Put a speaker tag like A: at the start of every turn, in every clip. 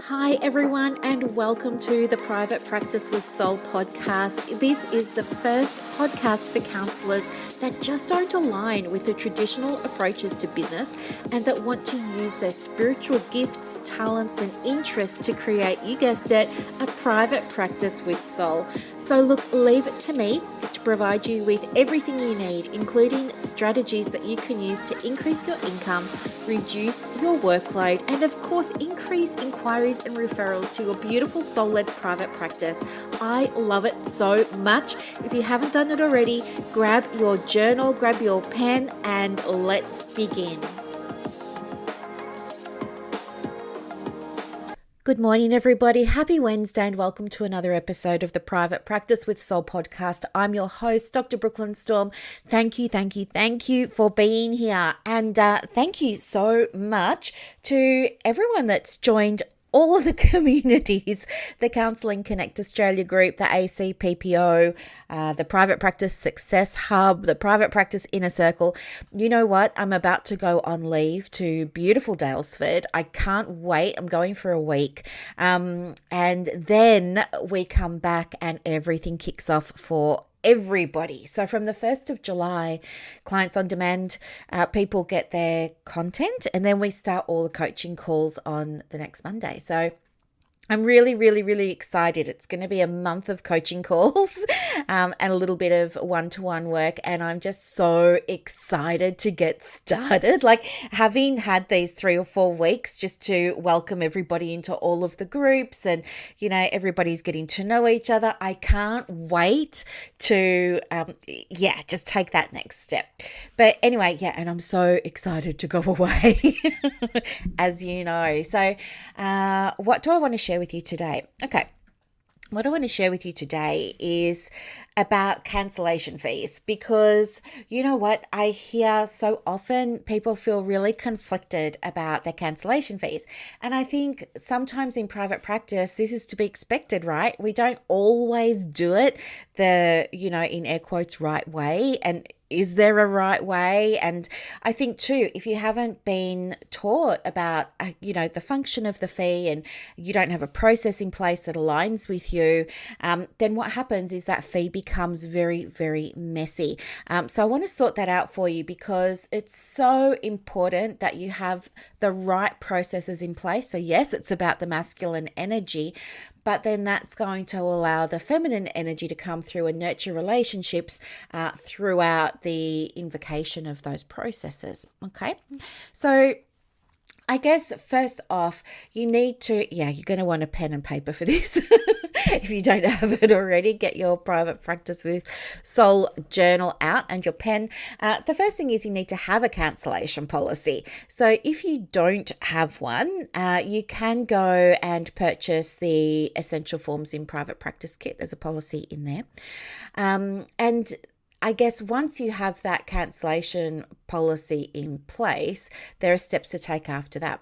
A: Hi, everyone, and welcome to the Private Practice with Soul podcast. This is the first podcast for counsellors that just don't align with the traditional approaches to business and that want to use their spiritual gifts, talents, and interests to create, you guessed it, a private practice with soul. So, look, leave it to me to provide you with everything you need, including strategies that you can use to increase your income, reduce your workload, and of course, increase inquiries and referrals to your beautiful soul-led private practice. I love it so much. If you haven't done it already, grab your journal, grab your pen, and let's begin. Good morning, everybody. Happy Wednesday and welcome to another episode of the Private Practice with Soul podcast. I'm your host, Dr. Brooklyn Storm. Thank you for being here. And thank you so much to everyone that's joined all of the communities, the Counselling Connect Australia group, the ACPPO, the Private Practice Success Hub, the Private Practice Inner Circle. You know what? I'm about to go on leave to beautiful Daylesford. I can't wait. I'm going for a week. And then we come back and everything kicks off for everybody. So from the 1st of July, Clients on Demand, people get their content, and then we start all the coaching calls on the next Monday. So I'm really excited. It's going to be a month of coaching calls and a little bit of one-to-one work. And I'm just so excited to get started. Like having had these 3 or 4 weeks just to welcome everybody into all of the groups and, you know, everybody's getting to know each other. I can't wait to, just take that next step. But anyway, and I'm so excited to go away, as you know. So what do I want to share with you today? Okay. What I want to share with you today is about cancellation fees, because you know what? I hear so often people feel really conflicted about their cancellation fees. And I think sometimes in private practice, this is to be expected, right? We don't always do it the, in air quotes, right way. And is there a right way? And I think too, if you haven't been taught about, the function of the fee and you don't have a process in place that aligns with you, then what happens is that fee becomes very, very messy. So I want to sort that out for you because it's so important that you have the right processes in place. So yes, it's about the masculine energy, but then that's going to allow the feminine energy to come through and nurture relationships throughout the invocation of those processes. Okay, so I guess first off, you need to, you're going to want a pen and paper for this. If you don't have it already, get your Private Practice with Soul journal out and your pen. The first thing is you need to have a cancellation policy. So if you don't have one, you can go and purchase the Essential Forms in Private Practice kit. There's a policy in there. And I guess once you have that cancellation policy in place, there are steps to take after that.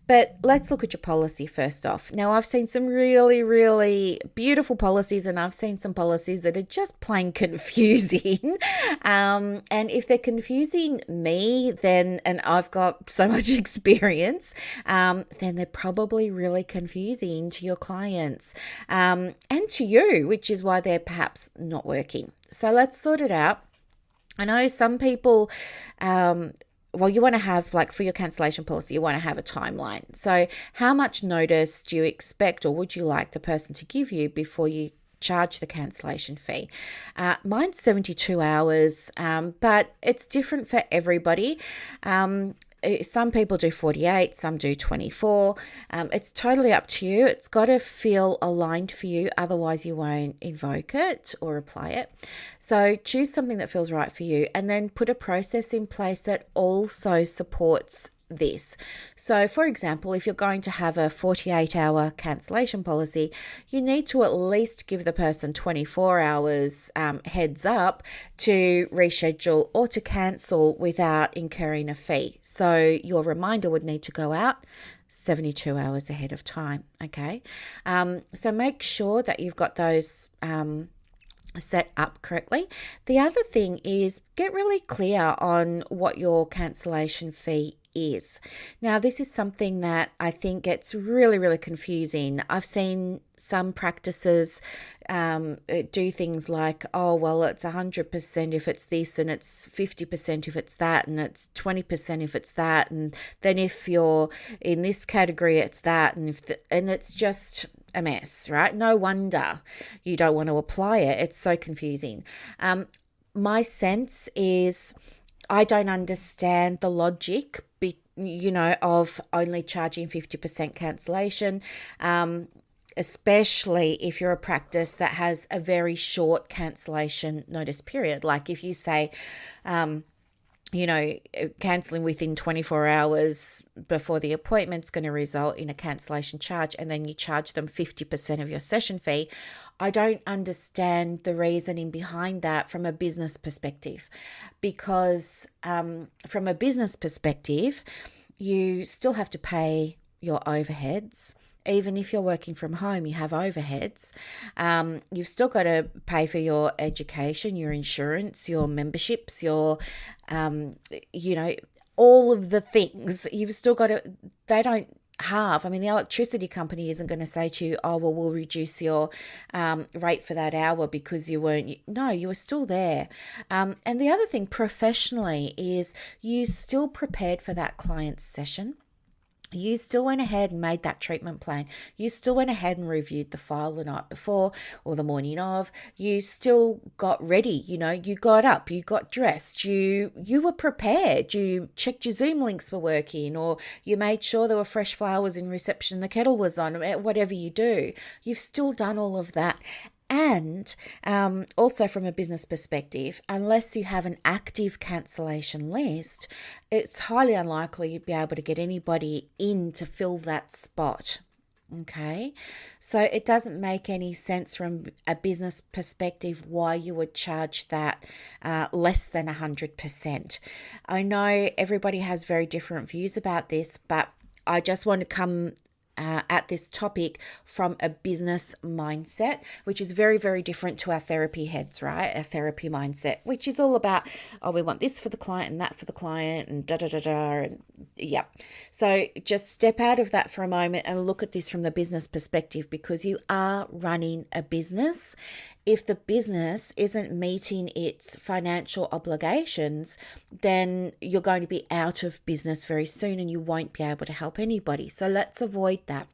A: But let's look at your policy first off. Now, I've seen some really beautiful policies, and I've seen some policies that are just plain confusing. And if they're confusing me, then, and I've got so much experience, then they're probably really confusing to your clients and to you, which is why they're perhaps not working. So let's sort it out. I know some people, you want to have, like for your cancellation policy, you want to have a timeline. So how much notice do you expect or would you like the person to give you before you charge the cancellation fee? Mine's 72 hours, but it's different for everybody. Some people do 48, some do 24. It's totally up to you. It's got to feel aligned for you. Otherwise, you won't invoke it or apply it. So choose something that feels right for you and then put a process in place that also supports this. So for example, if you're going to have a 48-hour cancellation policy, you need to at least give the person 24 hours heads up to reschedule or to cancel without incurring a fee. So your reminder would need to go out 72 hours ahead of time. Okay. So make sure that you've got those set up correctly. The other thing is get really clear on what your cancellation fee is. Now, this is something that I think gets really, really confusing. I've seen some practices do things like, oh, well, it's 100% if it's this, and it's 50% if it's that, and it's 20% if it's that, and then if you're in this category, it's that, and it's just a mess, right? No wonder you don't want to apply it. It's so confusing. My sense is I don't understand the logic, of only charging 50% cancellation, especially if you're a practice that has a very short cancellation notice period. Like if you say, cancelling within 24 hours before the appointment's going to result in a cancellation charge, and then you charge them 50% of your session fee. I don't understand the reasoning behind that from a business perspective, because from a business perspective, you still have to pay your overheads. Even if you're working from home, you have overheads. You've still got to pay for your education, your insurance, your memberships, your, all of the things. You've still got to, they don't halve. I mean, the electricity company isn't going to say to you, oh, well, we'll reduce your rate for that hour because you weren't. No, you were still there. And the other thing professionally is you still prepared for that client's session. You still went ahead and made that treatment plan. You still went ahead and reviewed the file the night before or the morning of. You still got ready. You got up, you got dressed, you were prepared. You checked your Zoom links were working, or you made sure there were fresh flowers in reception, the kettle was on, whatever you do. You've still done all of that. And also from a business perspective, unless you have an active cancellation list, it's highly unlikely you'd be able to get anybody in to fill that spot. Okay, so it doesn't make any sense from a business perspective why you would charge that less than 100%. I know everybody has very different views about this, but I just want to come at this topic from a business mindset, which is very, very different to our therapy heads, right? Our therapy mindset, which is all about, oh, we want this for the client and that for the client and and yeah. So just step out of that for a moment and look at this from the business perspective, because you are running a business. If the business isn't meeting its financial obligations, then you're going to be out of business very soon and you won't be able to help anybody. So let's avoid that.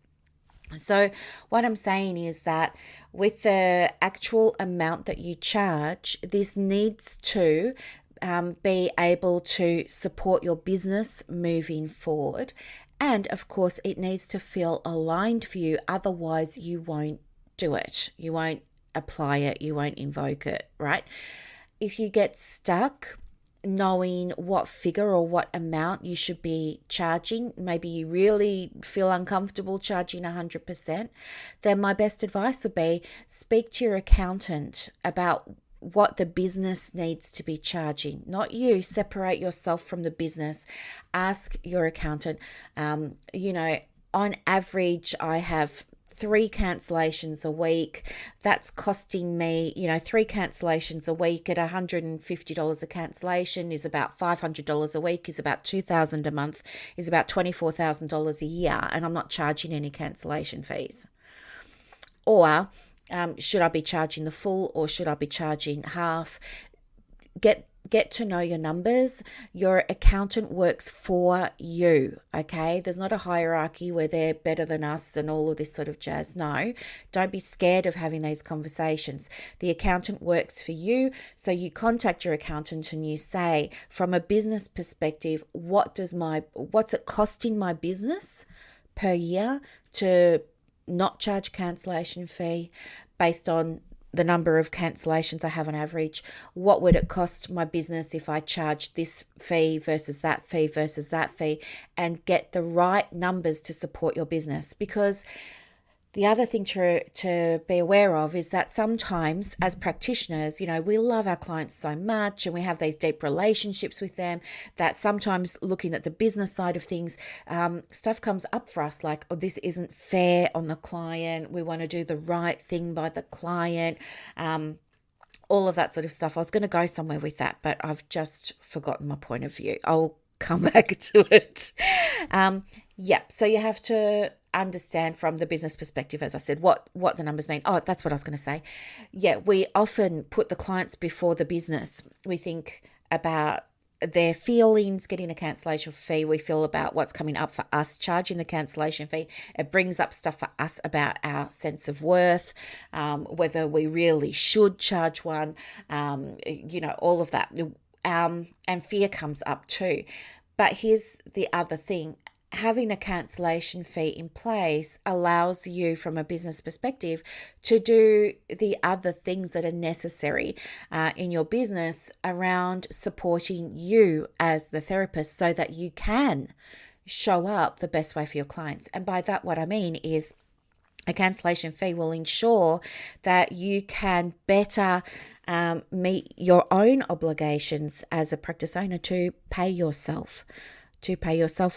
A: So what I'm saying is that with the actual amount that you charge, this needs to be able to support your business moving forward. And of course, it needs to feel aligned for you. Otherwise, you won't do it. You won't apply it. You won't invoke it, right? If you get stuck knowing what figure or what amount you should be charging, maybe you really feel uncomfortable charging 100%, then my best advice would be speak to your accountant about what the business needs to be charging, not you. Separate yourself from the business. Ask your accountant. On average, I have 3 cancellations a week. That's costing me, 3 cancellations a week at $150 a cancellation is about $500 a week, is about $2,000 a month, is about $24,000 a year, and I'm not charging any cancellation fees. Or should I be charging the full, or should I be charging half? Get to know your numbers. Your accountant works for you, okay? There's not a hierarchy where they're better than us and all of this sort of jazz. No, don't be scared of having these conversations. The accountant works for you, so you contact your accountant and you say, from a business perspective, what's it costing my business per year to not charge a cancellation fee based on the number of cancellations I have on average? What would it cost my business if I charged this fee versus that fee versus that fee, and get the right numbers to support your business? Because the other thing to be aware of is that sometimes as practitioners, we love our clients so much and we have these deep relationships with them that sometimes looking at the business side of things, stuff comes up for us like, oh, this isn't fair on the client. We want to do the right thing by the client. All of that sort of stuff. I was going to go somewhere with that, but I've just forgotten my point of view. I'll come back to it. So you have to understand from the business perspective, as I said, what the numbers mean. Oh, that's what I was going to say. Yeah, we often put the clients before the business. We think about their feelings, getting a cancellation fee. We feel about what's coming up for us, charging the cancellation fee. It brings up stuff for us about our sense of worth, whether we really should charge one, all of that. And fear comes up too. But here's the other thing. Having a cancellation fee in place allows you, from a business perspective, to do the other things that are necessary in your business around supporting you as the therapist so that you can show up the best way for your clients. And by that, what I mean is a cancellation fee will ensure that you can better meet your own obligations as a practice owner to pay yourself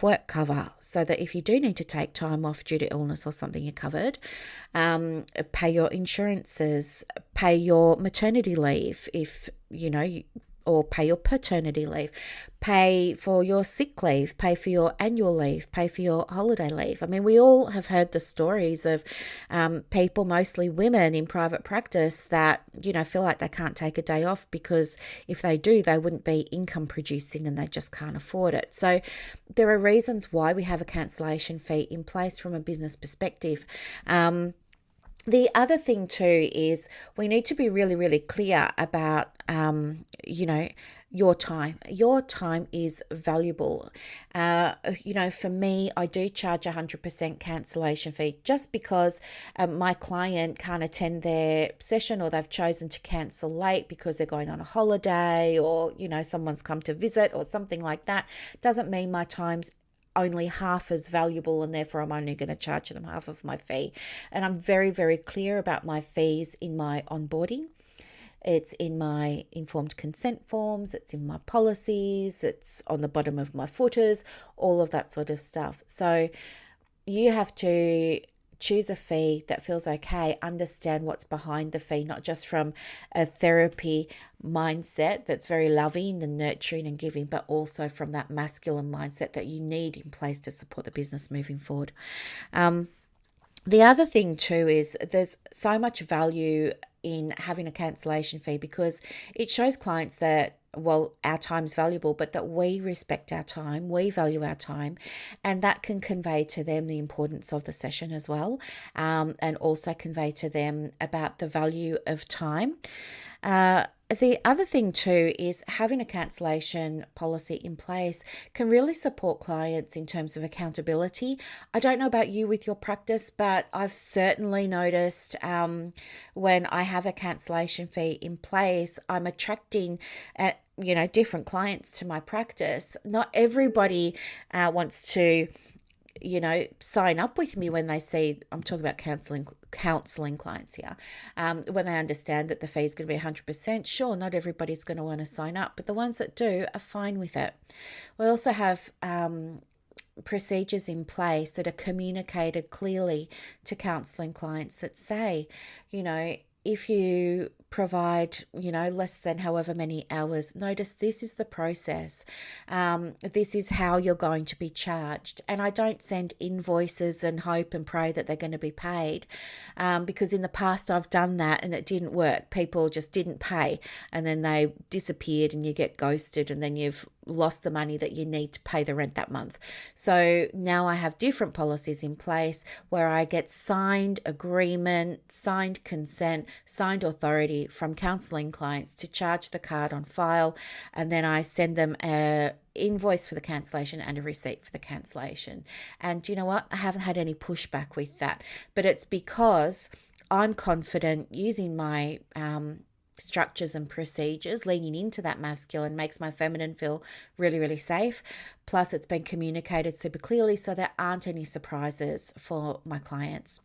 A: work cover, so that if you do need to take time off due to illness or something, you're covered. Pay your insurances, pay your maternity leave if or pay your paternity leave, pay for your sick leave, pay for your annual leave, pay for your holiday leave. I mean, we all have heard the stories of people, mostly women in private practice, that, feel like they can't take a day off because if they do, they wouldn't be income producing and they just can't afford it. So there are reasons why we have a cancellation fee in place from a business perspective. The other thing too is we need to be really, really clear about, your time. Your time is valuable. For me, I do charge 100% cancellation fee just because my client can't attend their session, or they've chosen to cancel late because they're going on a holiday, or, someone's come to visit or something like that. Doesn't mean my time's only half as valuable, and therefore I'm only going to charge them half of my fee. And I'm very, very clear about my fees in my onboarding. It's in my informed consent forms, it's in my policies, it's on the bottom of my footers, all of that sort of stuff. So you have to choose a fee that feels okay, understand what's behind the fee, not just from a therapy mindset that's very loving and nurturing and giving, but also from that masculine mindset that you need in place to support the business moving forward. The other thing too is there's so much value in having a cancellation fee because it shows clients that, our time's valuable, but that we respect our time, we value our time, and that can convey to them the importance of the session as well, and also convey to them about the value of time. The other thing too is having a cancellation policy in place can really support clients in terms of accountability. I don't know about you with your practice, but I've certainly noticed when I have a cancellation fee in place, I'm attracting different clients to my practice. Not everybody wants to sign up with me when they see, I'm talking about counselling clients here, when they understand that the fee is going to be 100%. Sure, not everybody's going to want to sign up, but the ones that do are fine with it. We also have procedures in place that are communicated clearly to counselling clients that say, if you provide, less than however many hours notice, this is the process. This is how you're going to be charged. And I don't send invoices and hope and pray that they're going to be paid, because in the past I've done that and it didn't work. People just didn't pay and then they disappeared and you get ghosted, and then you've lost the money that you need to pay the rent that month. So now I have different policies in place where I get signed agreement, signed consent, signed authority from counselling clients to charge the card on file, and then I send them a invoice for the cancellation and a receipt for the cancellation. And you know what? I haven't had any pushback with that, but it's because I'm confident using my structures and procedures, leaning into that masculine makes my feminine feel really, really safe. Plus, it's been communicated super clearly, so there aren't any surprises for my clients.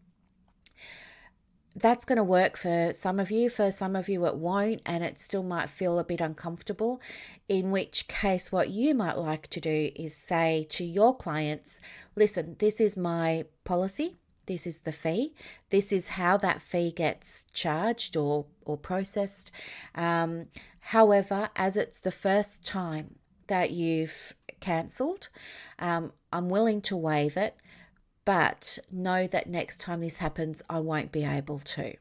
A: That's going to work for some of you. For some of you, it won't, and it still might feel a bit uncomfortable, in which case what you might like to do is say to your clients, listen, this is my policy. This is the fee. This is how that fee gets charged or processed. However, as it's the first time that you've cancelled. I'm willing to waive it, but know that next time this happens, I won't be able to.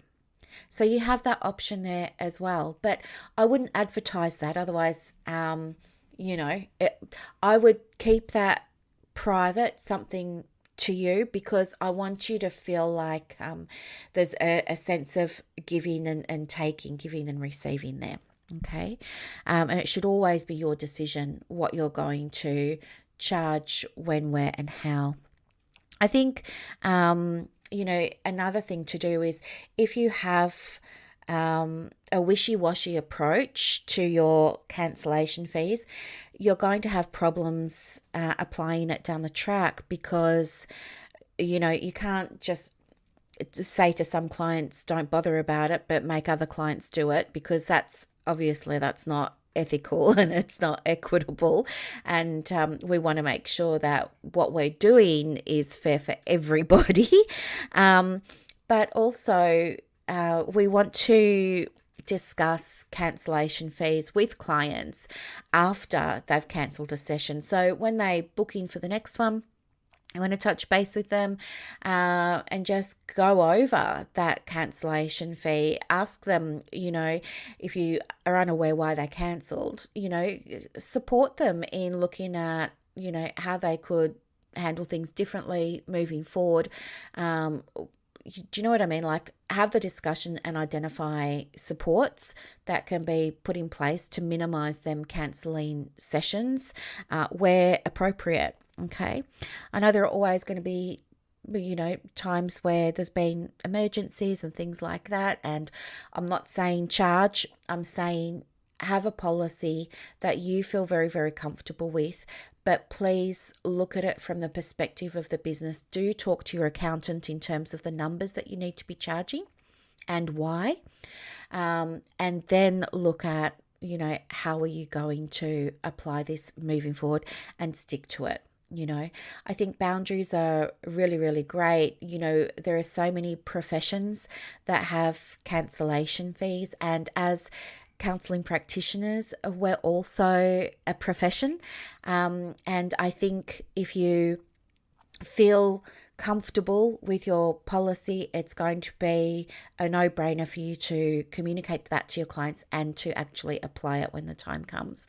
A: So you have that option there as well. But I wouldn't advertise that. Otherwise, I would keep that private, something to you, because I want you to feel like there's a sense of giving and taking, giving and receiving there. Okay. And it should always be your decision what you're going to charge, when, where, and how. I think, another thing to do is, if you have a wishy-washy approach to your cancellation fees, you're going to have problems applying it down the track, because, you can't just say to some clients, don't bother about it, but make other clients do it, because that's not ethical and it's not equitable. And we want to make sure that what we're doing is fair for everybody. But also, we want to discuss cancellation fees with clients after they've cancelled a session. So when they book in for the next one, I want to touch base with them and just go over that cancellation fee. Ask them, if you are unaware why they cancelled, support them in looking at, how they could handle things differently moving forward. Do you know what I mean? Like, have the discussion and identify supports that can be put in place to minimize them cancelling sessions where appropriate. Okay. I know there are always going to be, times where there's been emergencies and things like that. And I'm not saying charge, I'm saying have a policy that you feel very, very comfortable with. But please look at it from the perspective of the business. Do talk to your accountant in terms of the numbers that you need to be charging and why. And then look at, how are you going to apply this moving forward and stick to it. I think boundaries are really, really great. There are so many professions that have cancellation fees, and as counselling practitioners, we're also a profession. And I think if you feel comfortable with your policy, it's going to be a no-brainer for you to communicate that to your clients and to actually apply it when the time comes.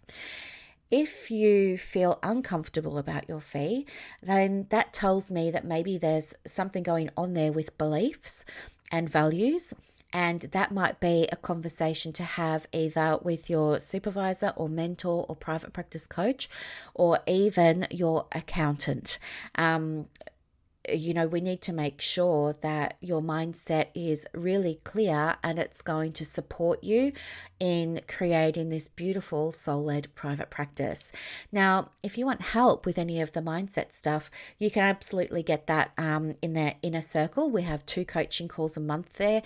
A: If you feel uncomfortable about your fee, then that tells me that maybe there's something going on there with beliefs and values. And that might be a conversation to have either with your supervisor or mentor or private practice coach, or even your accountant. We need to make sure that your mindset is really clear and it's going to support you in creating this beautiful soul-led private practice. Now, if you want help with any of the mindset stuff, you can absolutely get that in the Inner Circle. We have 2 coaching calls a month there,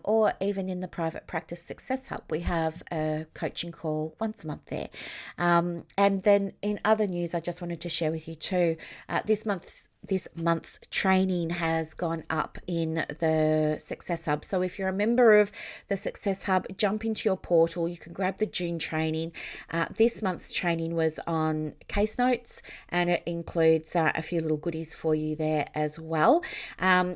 A: or even in the Private Practice Success Hub, we have a coaching call once a month there. And then in other news, I just wanted to share with you too, this month's training has gone up in the Success Hub. So if you're a member of the Success Hub, jump into your portal. You can grab the June training. This month's training was on case notes, and it includes a few little goodies for you there as well.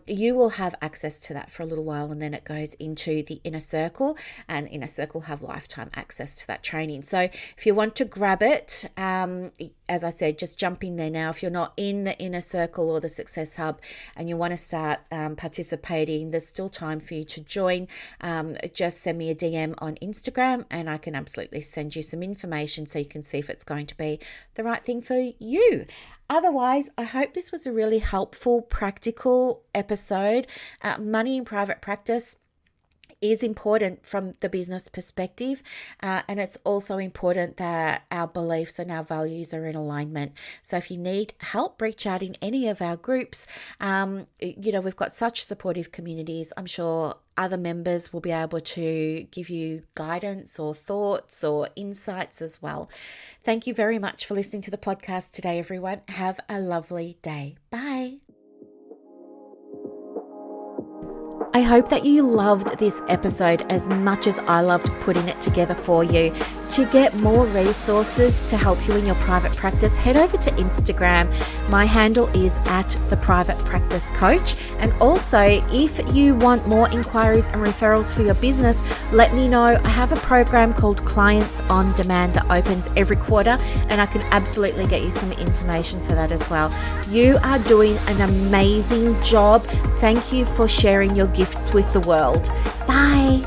A: You will have access to that for a little while, and then it goes into the Inner Circle, and Inner Circle have lifetime access to that training. So if you want to grab it, as I said, just jump in there now. If you're not in the Inner Circle or the Success Hub and you want to start participating, there's still time for you to join. Just send me a DM on Instagram and I can absolutely send you some information so you can see if it's going to be the right thing for you. Otherwise, I hope this was a really helpful, practical episode. Money in private practice is important from the business perspective, and it's also important that our beliefs and our values are in alignment. So if you need help, reach out in any of our groups. We've got such supportive communities. I'm sure other members will be able to give you guidance or thoughts or insights as well. Thank you very much for listening to the podcast today, everyone. Have a lovely day. Bye. I I hope that you loved this episode as much as I loved putting it together for you. To get more resources to help you in your private practice, head over to Instagram. My handle is @theprivatepracticecoach. And also, if you want more inquiries and referrals for your business, let me know. I have a program called Clients on Demand that opens every quarter, and I can absolutely get you some information for that as well. You are doing an amazing job. Thank you for sharing your gifts with the world. Bye.